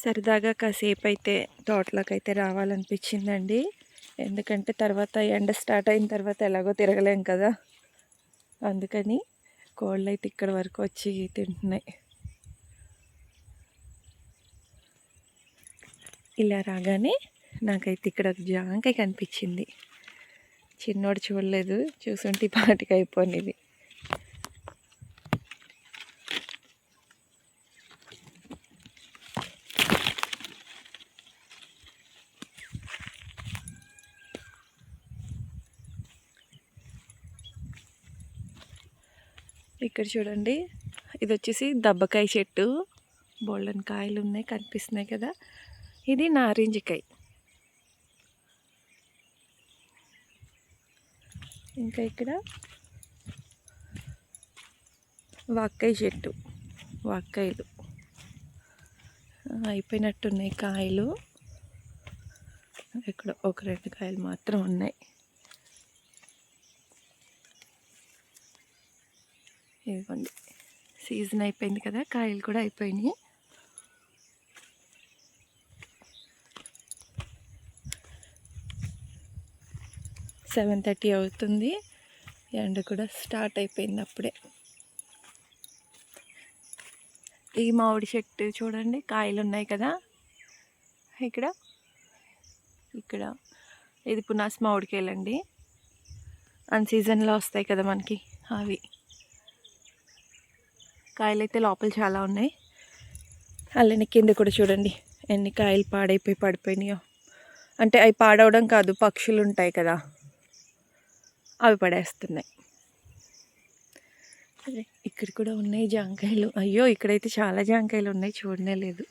సరదాగా కాసేపు అయితే తోటలోకైతే రావాలనిపించిందండి. ఎందుకంటే తర్వాత ఎండ స్టార్ట్ అయిన తర్వాత ఎలాగో తిరగలేం కదా, అందుకని కోళ్ళైతే ఇక్కడ వరకు వచ్చి తింటున్నాయి. ఇలా రాగానే నాకైతే ఇక్కడ ఒక జాంకాయ కనిపించింది. చిన్నోడు చూడలేదు, చూసుంటే పాటికి అయిపోయింది. ఇక్కడ చూడండి, ఇది వచ్చేసి దబ్బకాయ చెట్టు. బోల్డన్ కాయలు ఉన్నాయి, కనిపిస్తున్నాయి కదా. ఇది నారింజకాయ. ఇంకా ఇక్కడ వాక్కాయ చెట్టు, వాక్కాయలు అయిపోయినట్టున్నాయి కాయలు. ఇక్కడ ఒక 2 కాయలు మాత్రం ఉన్నాయి. ఇదిగోండి, సీజన్ అయిపోయింది కదా, కాయలు కూడా అయిపోయినాయి. సెవెన్ 7:30 అవుతుంది. ఎండ కూడా స్టార్ట్ అయిపోయింది అప్పుడే. ఈ మామిడి చెట్టు చూడండి, కాయలు ఉన్నాయి కదా. ఇక్కడ ఇక్కడ ఇది పునాస్ మామిడికాయలండి. అన్ సీజన్లో వస్తాయి కదా మనకి, అవి కాయలు అయితే లోపల చాలా ఉన్నాయి. అలానే కింద కూడా చూడండి ఎన్ని కాయలు పాడైపోయి పడిపోయినాయో. అంటే అవి పాడవడం కాదు, పక్షులు ఉంటాయి కదా, అవి పడేస్తున్నాయి. ఇక్కడ కూడా ఉన్నాయి జాంకాయలు. అయ్యో, ఇక్కడైతే చాలా జాంకాయలు ఉన్నాయి, చూడనే లేదు.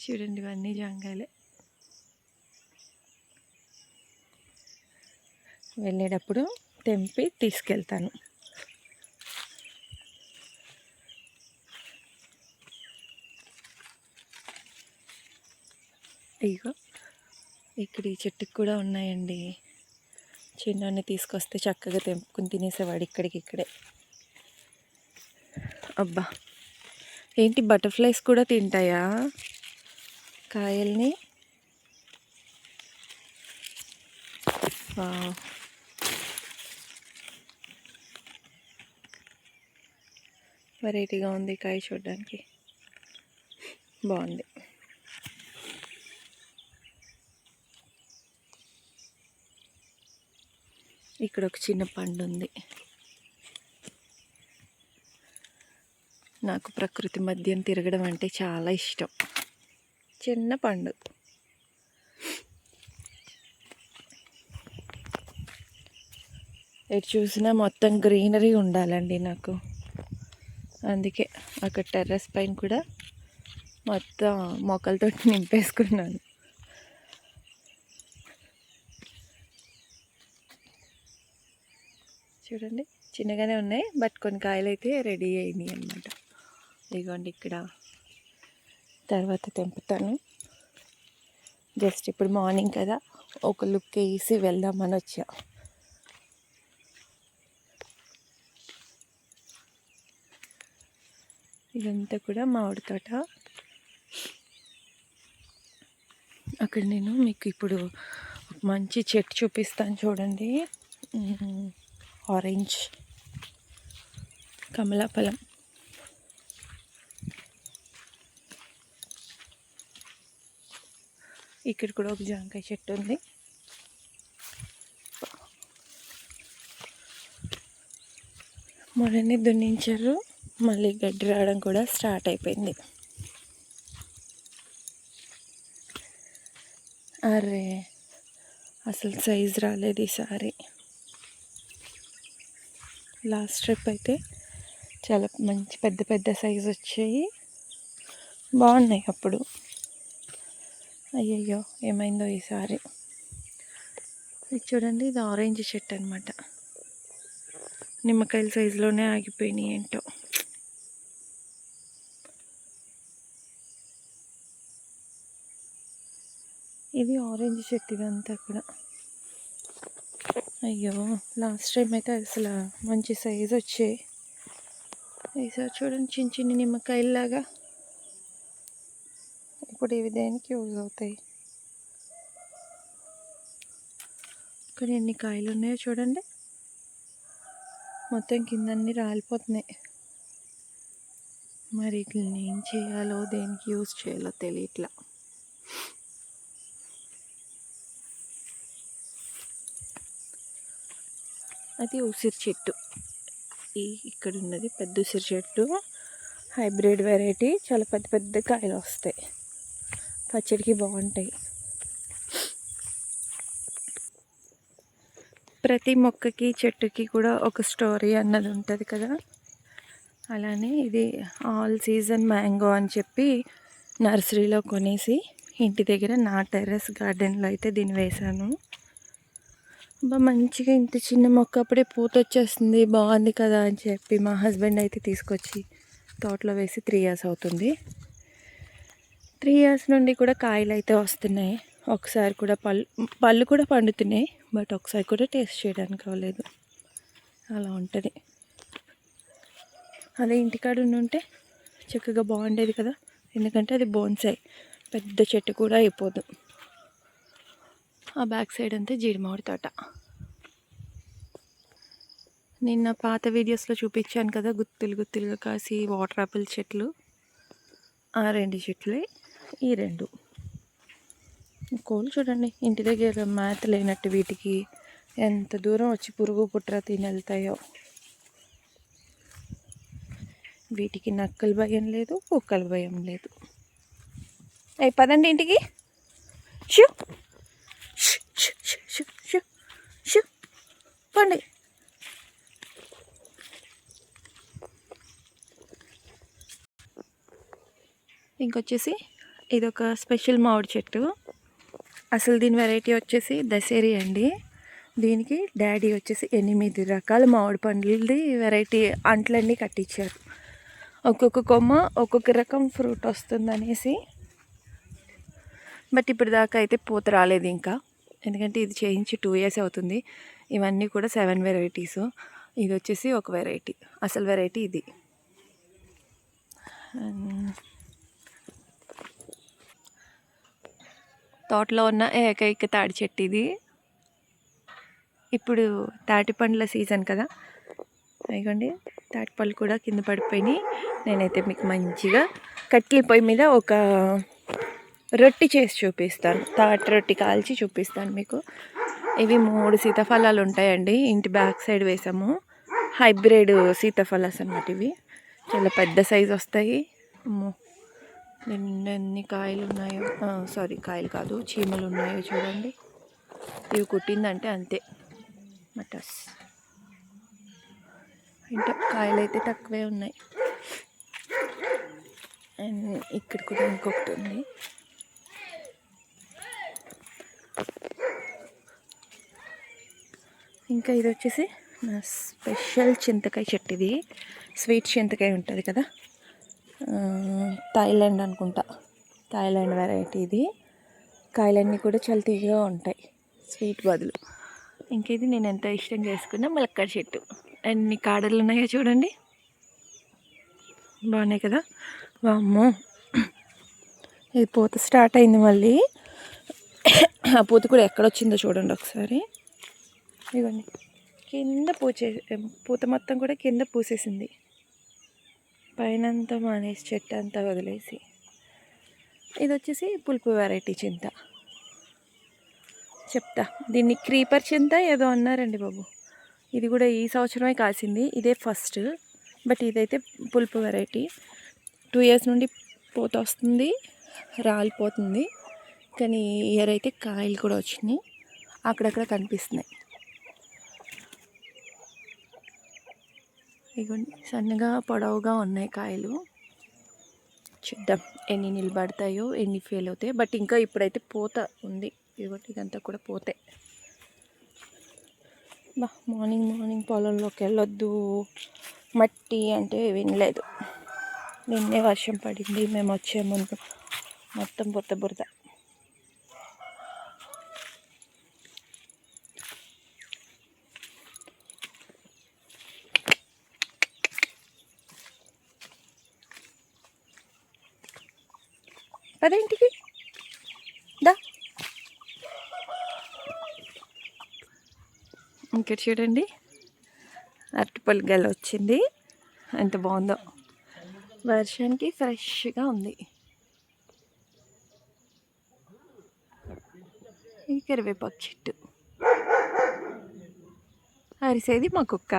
చూడండి, ఇవన్నీ జాంకాయలే. వెళ్ళేటప్పుడు తెంపి తీసుకెళ్తాను. ఇగో ఇక్కడ ఈ చెట్టుకు కూడా ఉన్నాయండి. చిన్నాన్ని తీసుకొస్తే చక్కగా తెంపుకుని తినేసేవాడు ఇక్కడికిక్కడే. అబ్బా, ఏంటి బటర్ఫ్లైస్ కూడా తింటాయా కాయల్ని? వెరైటీగా ఉంది కాయ, చూడడానికి బాగుంది. ఇక్కడ ఒక చిన్న పండు ఉంది. నాకు ప్రకృతి మధ్యం తిరగడం అంటే చాలా ఇష్టం. చిన్న పండు. ఎటు చూసినా మొత్తం గ్రీనరీ ఉండాలండి నాకు. అందుకే అక్కడ టెర్రస్ పైన కూడా మొత్తం మొక్కలతో నింపేసుకున్నాను. చూడండి, చిన్నగానే ఉన్నాయి, బట్ కొన్ని కాయలు అయితే రెడీ అయినాయి అన్నమాట. ఇదిగోండి, ఇక్కడ తర్వాత తెంపుతాను. జస్ట్ ఇప్పుడు మార్నింగ్ కదా, ఒక లుక్ వేసి వెళ్దామని వచ్చా. ఇదంతా కూడా మామిడి తోట. అక్కడ నేను మీకు ఇప్పుడు ఒక మంచి చెట్టు చూపిస్తాను చూడండి. ఆరెంజ్ కమలాఫలం. ఇక్కడ కూడా ఒక జాంకాయ చెట్టు ఉంది. మొన్ననే దున్నించారు, మళ్ళీ గడ్డి రావడం కూడా స్టార్ట్ అయిపోయింది. అరే, అసలు సైజ్ రాలేదు ఈసారి. లాస్ట్ ట్రిప్ అయితే చాలా మంచి పెద్ద పెద్ద సైజు వచ్చాయి, బాగున్నాయి అప్పుడు. అయ్యయ్యో, ఏమైందో ఈసారి. ఇది చూడండి, ఇది ఆరెంజ్ చెట్టు అనమాట. నిమ్మకాయల సైజులోనే ఆగిపోయినాయి ఏంటో. ఇది ఆరెంజ్ చెట్టు, ఇదంతా కూడా. అయ్యో, లాస్ట్ టైం అయితే అసలు మంచి సైజు వచ్చాయి. ఈసారి చూడండి చిన్న చిన్న నిమ్మకాయల్లాగా. ఇప్పుడు ఇవి దేనికి యూజ్ అవుతాయి? కానీ ఎన్ని కాయలు ఉన్నాయో చూడండి, మొత్తం కిందన్నీ రాలిపోతున్నాయి. మరి వీటిని ఏం చేయాలో, దేనికి యూజ్ చేయాలో తెలియట్లా. అది ఉసిరి చెట్టు. ఇక్కడ ఉన్నది పెద్ద ఉసిరి చెట్టు, హైబ్రిడ్ వెరైటీ. చాలా పెద్ద పెద్ద కాయలు వస్తాయి, పచ్చడికి బాగుంటాయి. ప్రతి మొక్కకి చెట్టుకి కూడా ఒక స్టోరీ అన్నది ఉంటుంది కదా. అలానే ఇది ఆల్ సీజన్ మ్యాంగో అని చెప్పి నర్సరీలో కొనేసి ఇంటి దగ్గర నా టెర్రస్ గార్డెన్లో అయితే దీన్ని వేశాను. మంచిగా ఇంత చిన్న మొక్క అప్పుడే పూత వచ్చేస్తుంది, బాగుంది కదా అని చెప్పి మా హస్బెండ్ అయితే తీసుకొచ్చి తోటలో వేసి 3 years అవుతుంది. 3 years నుండి కూడా కాయలు అయితే వస్తున్నాయి. ఒకసారి కూడా పళ్ళు కూడా పండుతున్నాయి, బట్ ఒకసారి కూడా టేస్ట్ చేయడానికి అవ్వలేదు. అలా ఉంటుంది. అదే ఇంటికాడ ఉంటే చక్కగా బాగుండేది కదా, ఎందుకంటే అది బోన్సాయి, పెద్ద చెట్టు కూడా అయిపోదు. ఆ బ్యాక్ సైడ్ అంతా జీడిమామిడి తోట. నిన్న పాత వీడియోస్లో చూపించాను కదా, గుత్తులుగా కాసి వాటర్ ఆపిల్ చెట్లు. ఆ 2 చెట్లే ఈ 2. కోళ్ళు చూడండి, ఇంటి దగ్గర మేత లేనట్టు వీటికి ఎంత దూరం వచ్చి పురుగు పుట్ర తిని వెళ్తాయో. వీటికి నక్కల భయం లేదు, కుక్కల భయం లేదు. అయ్యి పదండి ఇంటికి. షూ పండి. ఇంకొచ్చేసి ఇదొక స్పెషల్ మామిడి చెట్టు. అసలు దీని వెరైటీ వచ్చేసి దశేరి అండి. దీనికి డాడీ వచ్చేసి 8 రకాల మామిడి పండ్లది వెరైటీ అంట్లన్నీ కట్టించారు. ఒక్కొక్క కొమ్మ ఒక్కొక్క రకం ఫ్రూట్ వస్తుందనేసి. బట్ ఇప్పుడు దాకా అయితే పూత రాలేదు ఇంకా, ఎందుకంటే ఇది చేయించి 2 years అవుతుంది. ఇవన్నీ కూడా 7 varieties. ఇది వచ్చేసి ఒక వెరైటీ, అసలు వెరైటీ ఇది. తోటలో ఉన్న ఏకైక తాడి చెట్టు ఇది. ఇప్పుడు తాటి పండ్ల సీజన్ కదా, ఇదిగోండి తాటి పళ్ళు కూడా కింద పడిపోయినాయి. నేనైతే మీకు మంచిగా కట్టెల పొయ్యి మీద ఒక రొట్టి చేసి చూపిస్తాను, తాటి రొట్టి కాల్చి చూపిస్తాను మీకు. ఇవి 3 సీతాఫలాలు ఉంటాయండి, ఇంటి బ్యాక్ సైడ్ వేసాము. హైబ్రిడ్ సీతాఫలాస్ అన్నమాట ఇవి. చాలా పెద్ద సైజు వస్తాయి. ఎన్ని కాయలు ఉన్నాయో, సారీ కాయలు కాదు, చీమలు ఉన్నాయో చూడండి. ఇవి కుట్టిందంటే అంతే మటస్. ఇంకా కాయలు అయితే తక్కువే ఉన్నాయి. అండ్ ఇక్కడ కూడా ఇంకొకటి ఉంది. ఇంకా ఇది వచ్చేసి నా స్పెషల్ చింతకాయ చెట్టు. ఇది స్వీట్ చింతకాయ ఉంటుంది కదా, థాయిలాండ్ అనుకుంటా, థాయిలాండ్ వెరైటీ ఇది. కాయలన్నీ కూడా చాలా తీయగా ఉంటాయి స్వీట్ బదులు. ఇంకా ఇది నేను ఎంత ఇష్టంగా వేసుకున్న ములక్కాడ చెట్టు. ఎన్ని కాడలు ఉన్నాయో చూడండి, బాగున్నాయి కదా. వామ్మో, ఇది పూత స్టార్ట్ అయింది మళ్ళీ. ఆ పూత కూడా ఎక్కడొచ్చిందో చూడండి ఒకసారి. ఇవన్నీ కింద పూత మొత్తం కూడా కింద పూసేసింది, పైనంతా మానేసి చెట్టు అంతా వదిలేసి. ఇది వచ్చేసి పులుపు వెరైటీ చింత. చెప్తా, దీన్ని క్రీపర్ చింత ఏదో అన్నారండి బాబు. ఇది కూడా ఈ సంవత్సరమే కాసింది, ఇదే ఫస్ట్. బట్ ఇదైతే పులుపు వెరైటీ. 2 years నుండి పూత వస్తుంది, రాలిపోతుంది. కానీ ఈ ఇయర్ అయితే కాయలు కూడా వచ్చినాయి, అక్కడక్కడ కనిపిస్తున్నాయి. ఇగోండి సన్నగా పొడవుగా ఉన్నాయి కాయలు. చూద్దాం ఎన్ని నిలబడతాయో, ఎన్ని ఫెయిల్ అవుతాయో. బట్ ఇంకా ఇప్పుడైతే పూత ఉంది. ఇదిగోండి ఇదంతా కూడా పోతే. మార్నింగ్ పొలంలోకి వెళ్ళొద్దు మట్టి అంటే వినలేదు. నిన్నే వర్షం పడింది, మేము వచ్చే ముందు మొత్తం బురద. పదేంటికి దా. ఇక్కడ చూడండి అరటిపళ్ళు గెల వచ్చింది, ఎంత బాగుందో, వర్షానికి ఫ్రెష్గా ఉంది. ఈ కరివేపాకు చెట్టు, అరిసేది మా కుక్క.